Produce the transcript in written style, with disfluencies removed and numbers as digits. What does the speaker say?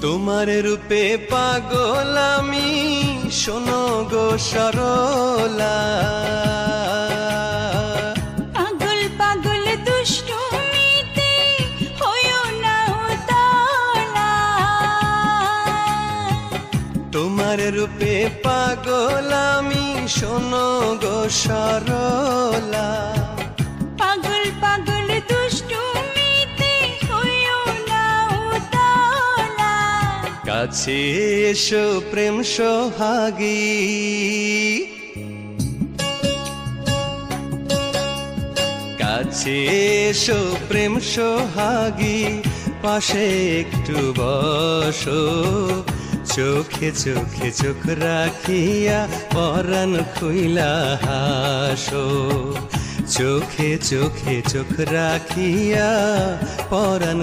তোমার রূপে পাগল আমি, শোনো গো সরলা। পাগল পাগল দুষ্টুমিতে হইও না উতলা। তোমার রূপে পাগল আমি, শোনো গো সরলা। পাগল পাগল দুষ্টুমিতে হইও না উতলা। কাছে এসো প্রেম সোহাগী, কাছে এসো প্রেম সোহাগী, পাশে একটু বসো। চোখে চোখে চোখ রাখিয়া পরাণ খুইলা হাসো। চোখে চোখে চোখ রাখিয়া পরাণ